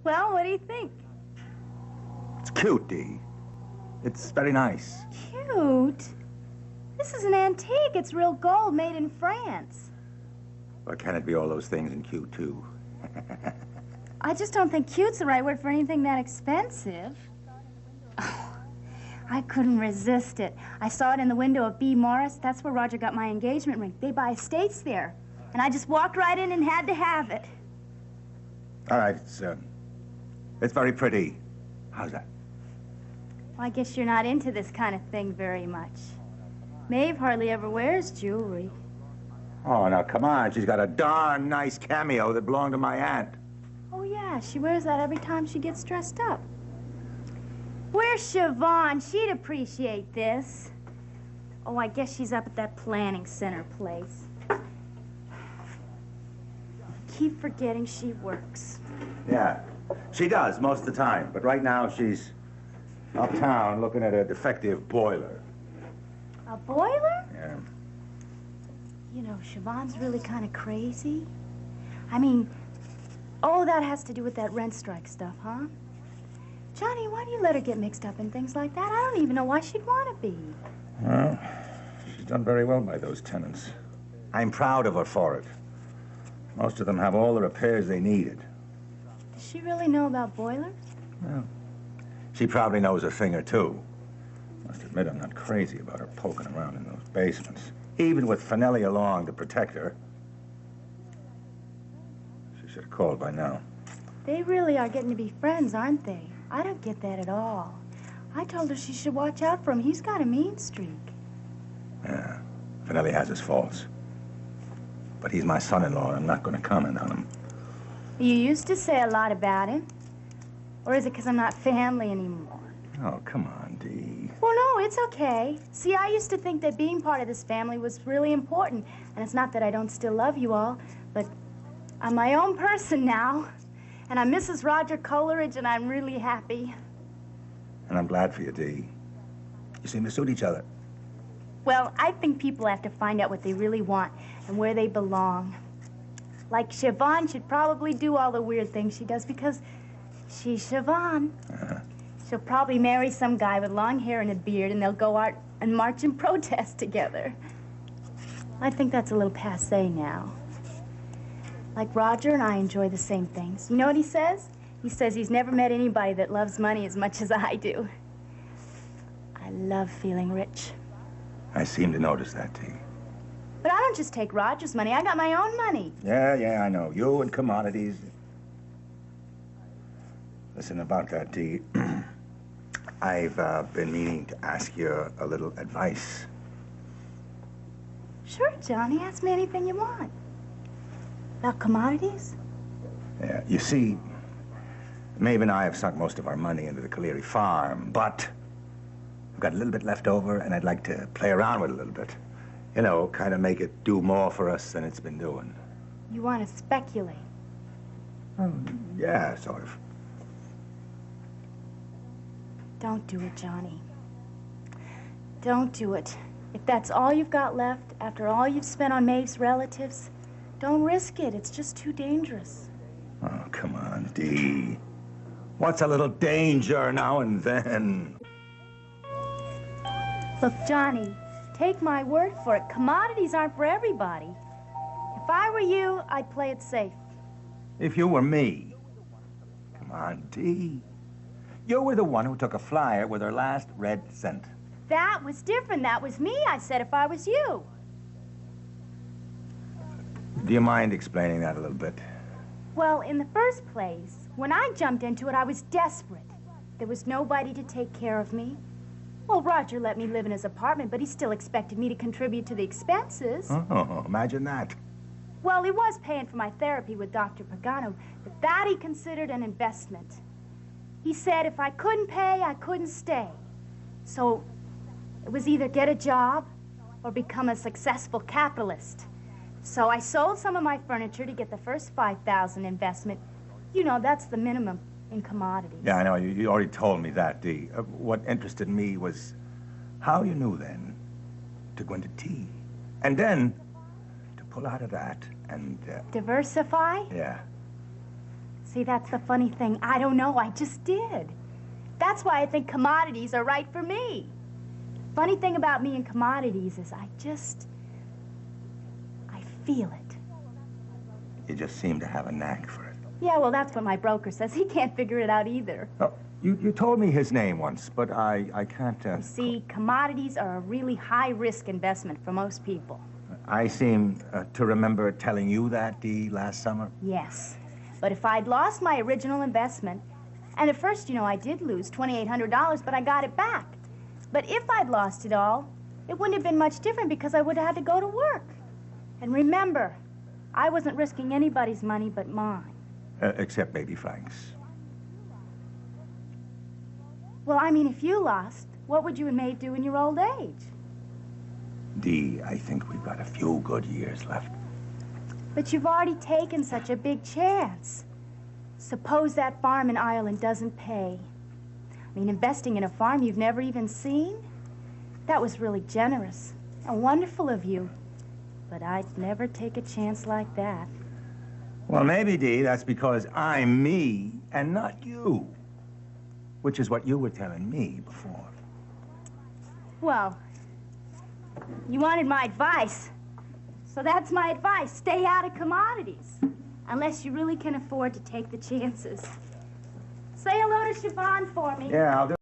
Well, what do you think? It's cute, Dee. It's very nice. Cute? This is an antique. It's real gold made in France. Or can it be all those things and cute, too? I just don't think cute's the right word for anything that expensive. Oh, I couldn't resist it. I saw it in the window of B. Morris. That's where Roger got my engagement ring. They buy estates there. And I just walked right in and had to have it. All right, it's very pretty. How's that? Well, I guess you're not into this kind of thing very much. Maeve hardly ever wears jewelry. Oh, now, come on. She's got a darn nice cameo that belonged to my aunt. Oh, yeah, she wears that every time she gets dressed up. Where's Siobhan? She'd appreciate this. Oh, I guess she's up at that planning center place. Keep forgetting she works. Yeah, she does most of the time. But right now, she's uptown looking at a defective boiler. A boiler? Yeah. You know, Siobhan's really kind of crazy. I mean, oh, that has to do with that rent strike stuff, huh? Johnny, why do you let her get mixed up in things like that? I don't even know why she'd want to be. Well, she's done very well by those tenants. I'm proud of her for it. Most of them have all the repairs they needed. Does she really know about boilers? Well, she probably knows a thing or two. Must admit I'm not crazy about her poking around in those basements. Even with Finelli along to protect her. She should have called by now. They really are getting to be friends, aren't they? I don't get that at all. I told her she should watch out for him. He's got a mean streak. Yeah, Finelli has his faults. But he's my son-in-law, and I'm not going to comment on him. You used to say a lot about him. Or is it because I'm not family anymore? Oh, come on, Dee. Well, no, it's okay. See, I used to think that being part of this family was really important. And it's not that I don't still love you all, but I'm my own person now. And I'm Mrs. Roger Coleridge, and I'm really happy. And I'm glad for you, Dee. You seem to suit each other. Well, I think people have to find out what they really want and where they belong. Like Siobhan should probably do all the weird things she does because she's Siobhan. She'll probably marry some guy with long hair and a beard, and they'll go out and march and protest together. I think that's a little passé now. Like Roger and I enjoy the same things. You know what he says? He says he's never met anybody that loves money as much as I do. I love feeling rich. I seem to notice that, Dee. But I don't just take Roger's money. I got my own money. Yeah, I know. You and commodities. Listen, about that, Dee. I've been meaning to ask you a little advice. Sure, Johnny. Ask me anything you want. About commodities? Yeah, you see, Maeve and I have sunk most of our money into the Caleri farm, but I've got a little bit left over, and I'd like to play around with it a little bit. You know, kind of make it do more for us than it's been doing. You want to speculate? Yeah, sort of. Don't do it, Johnny. Don't do it. If that's all you've got left, after all you've spent on Maeve's relatives, don't risk it. It's just too dangerous. Oh, come on, Dee. What's a little danger now and then? Look, Johnny, take my word for it. Commodities aren't for everybody. If I were you, I'd play it safe. If you were me. Come on, Dee. You were the one who took a flyer with her last red cent. That was different. That was me. I said if I was you. Do you mind explaining that a little bit? Well, in the first place, when I jumped into it, I was desperate. There was nobody to take care of me. Well, Roger let me live in his apartment, but he still expected me to contribute to the expenses. Oh, imagine that. Well, he was paying for my therapy with Dr. Pagano, but that he considered an investment. He said if I couldn't pay, I couldn't stay. So it was either get a job or become a successful capitalist. So I sold some of my furniture to get the first $5,000 investment. You know, that's the minimum in commodities. Yeah, I know. You already told me that, Dee. What interested me was how you knew then to go into tea. And then to pull out of that and... Diversify? Yeah. See, that's the funny thing. I don't know. I just did. That's why I think commodities are right for me. Funny thing about me and commodities is I feel it. You just seem to have a knack for it. Yeah, well, that's what my broker says. He can't figure it out either. Oh, you told me his name once, but I can't... You see, commodities are a really high-risk investment for most people. I seem to remember telling you that, Dee, last summer. Yes. But if I'd lost my original investment, and at first, you know, I did lose $2,800, but I got it back. But if I'd lost it all, it wouldn't have been much different because I would have had to go to work. And remember, I wasn't risking anybody's money but mine. Except maybe Frank's. Well, I mean, if you lost, what would you and Maeve do in your old age? Dee, I think we've got a few good years left. But you've already taken such a big chance. Suppose that farm in Ireland doesn't pay. I mean, investing in a farm you've never even seen? That was really generous and wonderful of you. But I'd never take a chance like that. Well, maybe, Dee, that's because I'm me and not you. Which is what you were telling me before. Well, you wanted my advice. So that's my advice. Stay out of commodities. Unless you really can afford to take the chances. Say hello to Siobhan for me. Yeah, I'll do